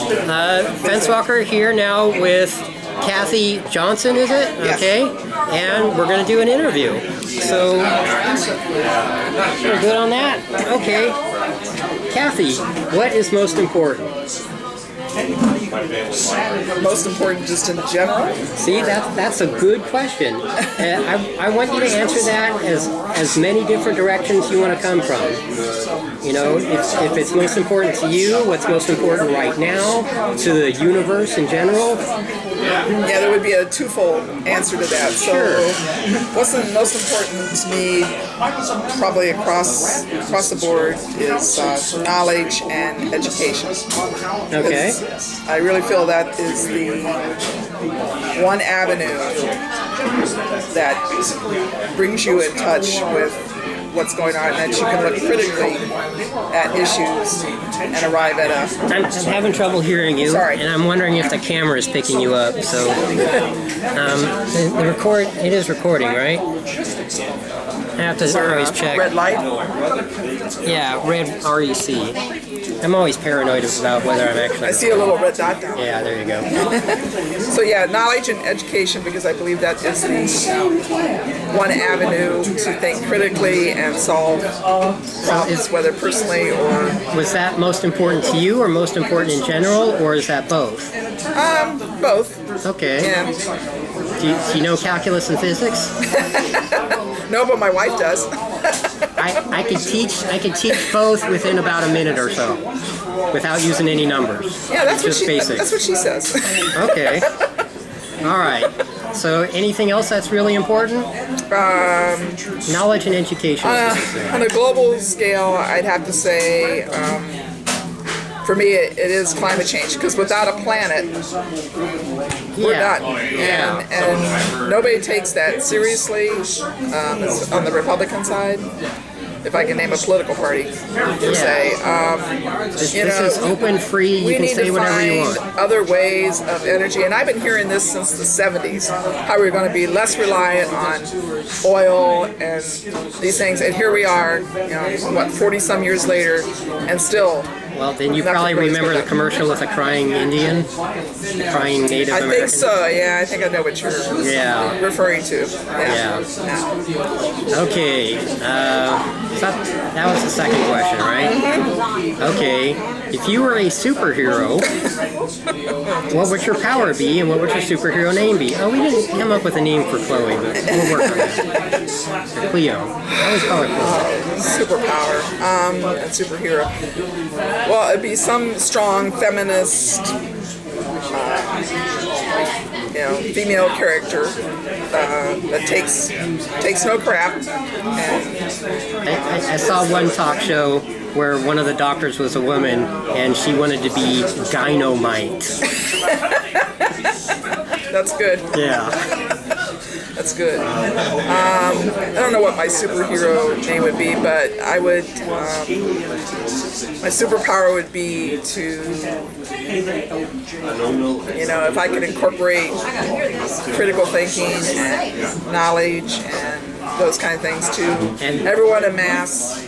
Fence Walker here now with Kathy Johnson, is it? Yes. Okay. And we're going to do an interview. So, we're good on that? Okay. Kathy, what is most important? Most important just in general? See, that's a good question. I want you to answer that as many different directions you want to come from. You know, if it's most important to you, what's most important right now, to the universe in general. Yeah, there would be a twofold answer to that. So, what's the most important to me, probably across the board, is knowledge and education. Okay. I really feel that is the one avenue that brings you in touch with what's going on, and that you can look critically at issues and arrive at a... I'm having trouble hearing you. Sorry. And I'm wondering if the camera is picking you up. So, it is recording, right? I have to always check. Red light? Yeah, red REC. I'm always paranoid about whether I'm actually... I see a little red dot down. Yeah, there you go. So yeah, knowledge and education, because I believe that is the one avenue to think critically and solve problems, whether personally or... Was that most important to you, or most important in general, or is that both? Both. Okay. Yeah. Do you know calculus and physics? No, but my wife does. I could teach both within about a minute or so, without using any numbers. Yeah, that's just basics. That's what she says. Okay. All right. So, anything else that's really important? Knowledge and education. On a global scale, I'd have to say, for me, it is climate change. Because without a planet, we're done. And nobody takes that seriously. On the Republican side, if I can name a political party, say, this is open, free. You can say whatever you want. We need to find other ways of energy, and I've been hearing this since the 70s, how we're going to be less reliant on oil and these things, and here we are, 40-some years later, and still. Well, then you probably remember the commercial with a crying Indian, crying Native American. I think so. Yeah, I think I know what you're referring to. Yeah. Okay. That was the second question, right? Mm-hmm. Okay. If you were a superhero, what would your power be, and what would your superhero name be? Oh, we didn't come up with a name for Chloe, but we'll work on that. Cleo. I always call her Cleo. Superpower and superhero. Well, it'd be some strong feminist, female character that takes no crap. I saw one talk show where one of the doctors was a woman, and she wanted to be Dynamite. That's good. Yeah. That's good. I don't know what my superhero name would be, but I would. My superpower would be to, if I could incorporate critical thinking and knowledge and those kind of things to everyone en masse.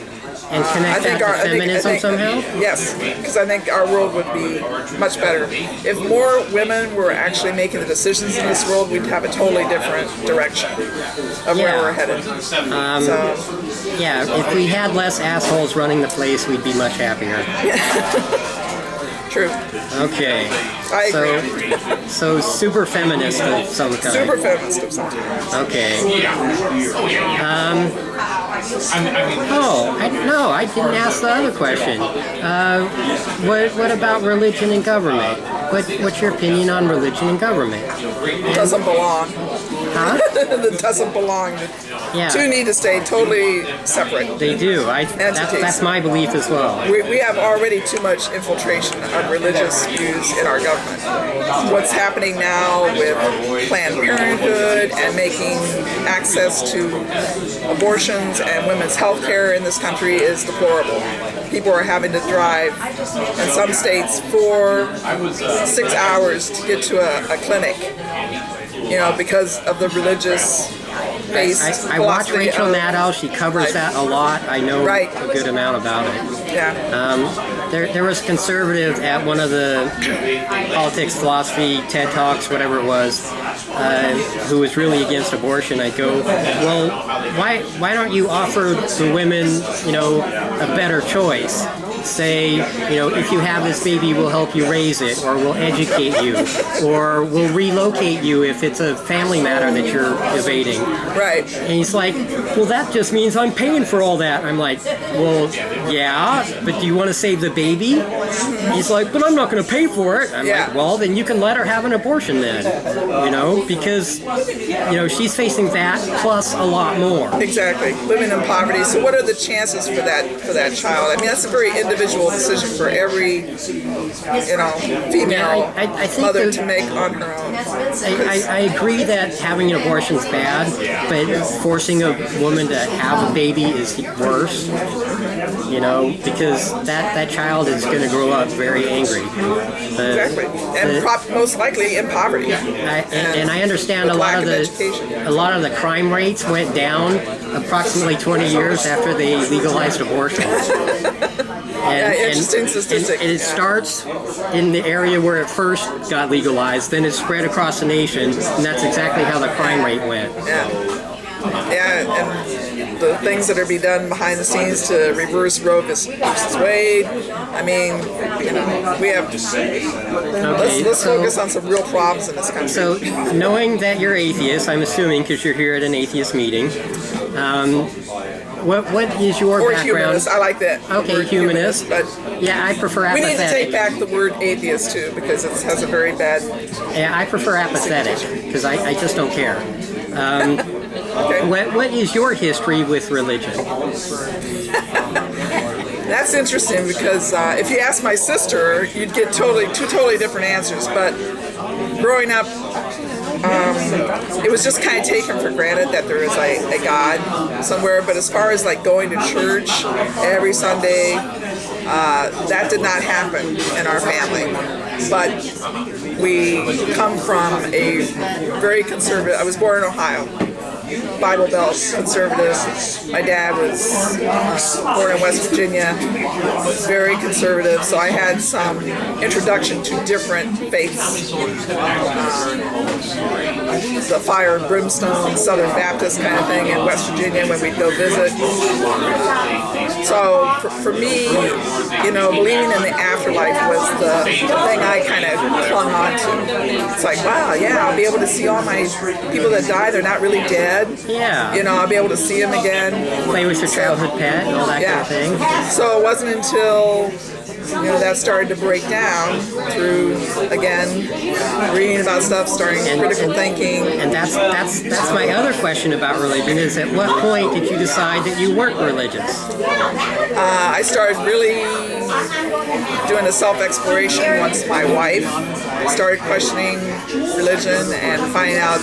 And connect that to feminism somehow? Yes, because I think our world would be much better. If more women were actually making the decisions in this world, we'd have a totally different direction of where we're headed. Yeah, if we had less assholes running the place, we'd be much happier. True. Okay. I agree. So super feminist of some kind. Super feminist of some kind. Okay. I didn't ask the other question. What about religion and government? What's your opinion on religion and government? It doesn't belong. Huh? It doesn't belong. Yeah. Two need to stay totally separate. They do. That's my belief as well. We have already too much infiltration of religious views in our government. What's happening now with Planned Parenthood and making access to abortions and women's health care in this country is deplorable. People are having to drive, in some states, 4-6 hours to get to a clinic, because of the religious faith-based I watch philosophy Rachel of- Maddow. She covers that a lot. I know Right. a good amount about it. Yeah. There was a conservative at one of the politics, philosophy, TED Talks, whatever it was, who was really against abortion. I go, well, why don't you offer the women, a better choice? Say, if you have this baby, we'll help you raise it, or we'll educate you, or we'll relocate you if it's a family matter that you're evading. Right. And he's like, well, that just means I'm paying for all that. I'm like, well, yeah, but do you want to save the baby? He's like, but I'm not going to pay for it. I'm like, well, then you can let her have an abortion then, because, she's facing that plus a lot more. Exactly. Living in poverty. So what are the chances for that child? I mean, that's a very individual decision for every, female I think mother to make on her own. I agree that having an abortion is bad, but forcing a woman to have a baby is worse, because that child is going to grow up very angry. Exactly. And most likely in poverty. And I understand a lot of the crime rates went down approximately 20 years after they legalized abortion. Interesting statistic. And it starts in the area where it first got legalized, then it spread across the nation, and that's exactly how the crime rate went. And the things that are being done behind the scenes to reverse Roe versus Wade. I mean, we have. Let's focus on some real problems in this country. So, knowing that you're atheist, I'm assuming because you're here at an atheist meeting. What is your background? Humanist. I like that. Okay, humanist. But yeah, I prefer apathetic. We need to take back the word atheist too, because it has a very bad. Yeah, I prefer apathetic because I just don't care. Okay. What is your history with religion? That's interesting because if you ask my sister, you'd get two totally different answers. But growing up, it was just kind of taken for granted that there is a God somewhere. But as far as like going to church every Sunday, that did not happen in our family. But we come from a very conservative. I was born in Ohio. Bible Belt, conservative. My dad was born in West Virginia, very conservative, so I had some introduction to different faiths. The fire and brimstone, Southern Baptist kind of thing in West Virginia when we'd go visit. So for me, believing in the afterlife was the thing I kind of clung on to. It's like, wow, yeah, I'll be able to see all my people that die, they're not really dead. Yeah. I'll be able to see them again. Play with your childhood pet and all that kind of thing. So it wasn't until that started to break down through, again, reading about stuff, starting critical thinking. And that's my other question about religion is at what point did you decide that you weren't religious? I started really doing a self-exploration once my wife started questioning religion and finding out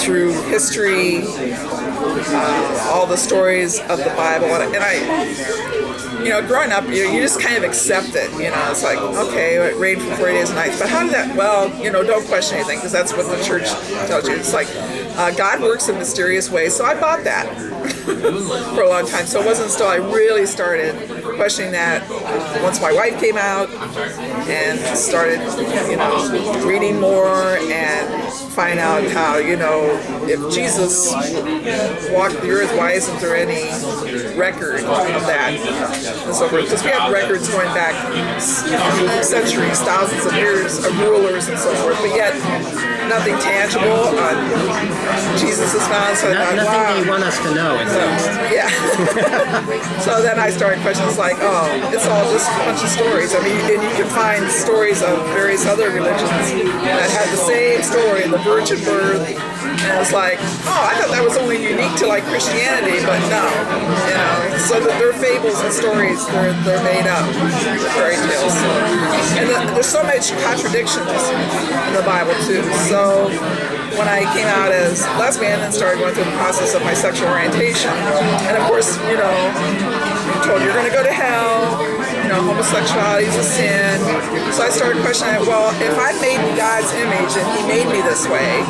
through history all the stories of the Bible. And I, growing up, you just kind of accept it. It's like, okay, it rained for 40 days and nights. But how did that, don't question anything because that's what the church tells you. It's like, God works in mysterious ways. So I bought that for a long time. So it wasn't until I really started questioning that once my wife came out and started, reading more and find out how, if Jesus walked the earth, why isn't there any record of that and so forth? Because we have records going back centuries, thousands of years of rulers and so forth, but yet nothing tangible on Jesus is found. So nothing they want us to know. Yeah. So then I started questions like, it's all just a bunch of stories. I mean, and you can find stories of various other religions that had the same story, the virgin birth. And it's like, I thought that was only unique to like Christianity, but no, so that their fables and stories, they're made up, fairy tales. And there's so much contradictions in the Bible too. So when I came out as lesbian and started going through the process of my sexual orientation, and of course, told you're going to go to hell, homosexuality is a sin. So I started questioning, well, if I'm made in God's image and He made me this way,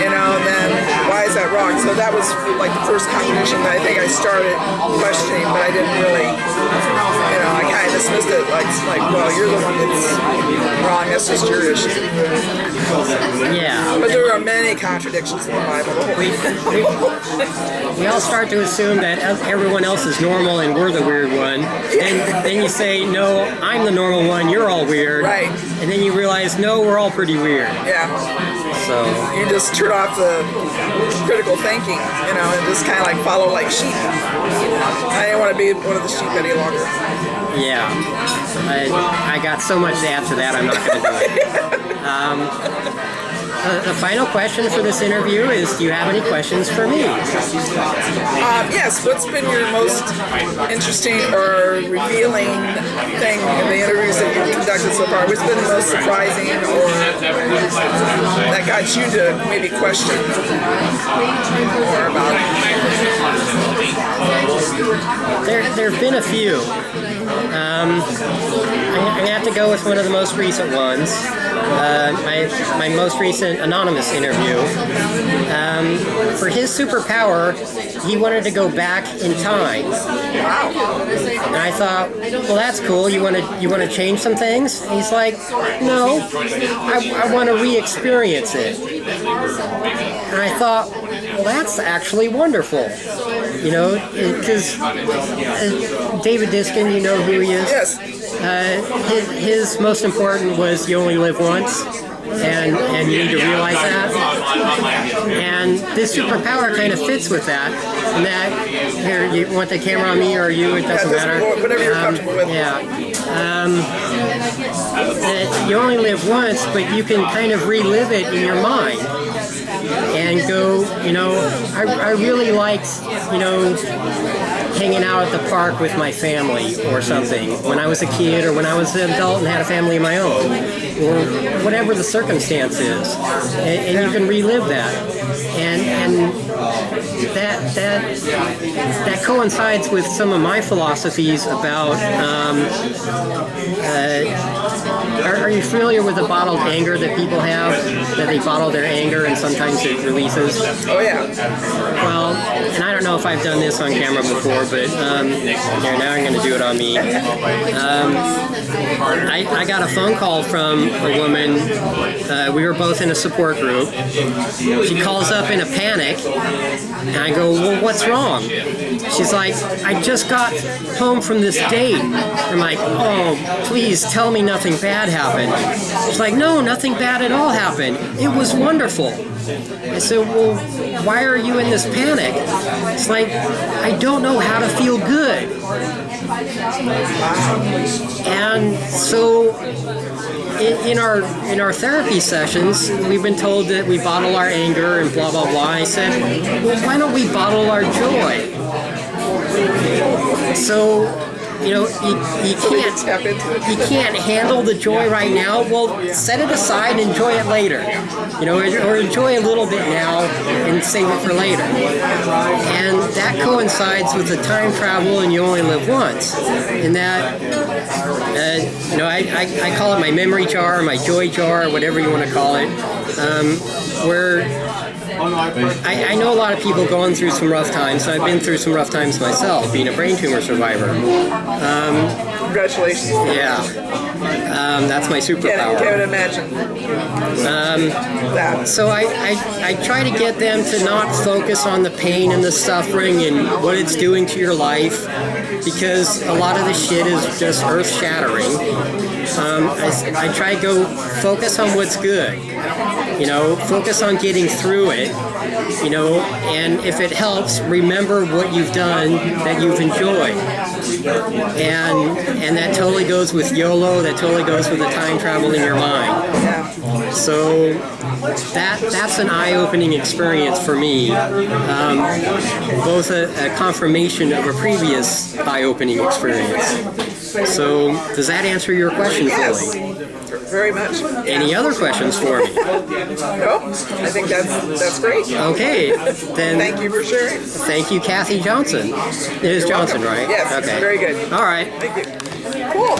then why is that wrong? So that was like the first contradiction that I think I started questioning, but I didn't really, I kind of dismissed it like, well, you're the one that's wrong, that's just your issue. Yeah. But there are many contradictions in the Bible. We all start to assume that everyone else is normal and we're the weird one. And then you say, no, I'm the normal one, you're all weird. Right. And then you realize, no, we're all pretty weird. Yeah. So you just turn off the critical thinking, and just kind of like follow like sheep. I didn't want to be one of the sheep any longer. yeah, I got so much to add to that, I'm not going to do it. The final question for this interview is, do you have any questions for me? Yes, what's been your most interesting or revealing thing in the interviews that you've conducted so far? What's been the most surprising or that got you to maybe question more about it? There have been a few. I'm going to have to go with one of the most recent ones. My most recent anonymous interview. For his superpower, he wanted to go back in time. And I thought, well, that's cool. You want to change some things? And he's like, no, I want to re-experience it. And I thought, well, that's actually wonderful. Because David Diskin, you know who he is? Yes. His most important was you only live once, and you need to realize that. And this superpower kind of fits with that. And that, here, you want the camera on me or you? It doesn't matter. Whatever you're comfortable with. Yeah. You only live once, but you can kind of relive it in your mind. And go, I really liked, hanging out at the park with my family or something when I was a kid or when I was an adult and had a family of my own, or whatever the circumstance is. And you can relive that. And that coincides with some of my philosophies about are you familiar with the bottled anger that people have? That they bottle their anger and sometimes it releases? Oh, yeah. Well, and I don't know if I've done this on camera before, but here, now I'm going to do it on me. I got a phone call from a woman. We were both in a support group. She calls up in a panic, and I go, well, what's wrong? She's like, I just got home from this date. I'm like, oh, please tell me nothing bad happened. She's like, no, nothing bad at all happened. It was wonderful. I said, well, why are you in this panic? It's like, I don't know how to feel good. And so in our therapy sessions, we've been told that we bottle our anger and blah, blah, blah. I said, well, why don't we bottle our joy? So, you can't handle the joy right now. Well, set it aside and enjoy it later. Or enjoy a little bit now and save it for later. And that coincides with the time travel and you only live once. In that, I call it my memory jar, my joy jar, whatever you want to call it, where I know a lot of people going through some rough times. I've been through some rough times myself, being a brain tumor survivor. Congratulations. Yeah. That's my superpower. Can't imagine. So I try to get them to not focus on the pain and the suffering and what it's doing to your life, because a lot of the shit is just earth-shattering. I try to go focus on what's good. Focus on getting through it, and if it helps, remember what you've done that you've enjoyed. And that totally goes with YOLO, that totally goes with the time travel in your mind. So that's an eye-opening experience for me, both a confirmation of a previous eye-opening experience. So does that answer your question fully? Very much. Any other questions for me? No, I think that's great. Okay, then. Thank you for sharing. Thank you, Kathy Johnson. It is Johnson, right? Yes. Okay. Very good. All right. Thank you. Cool.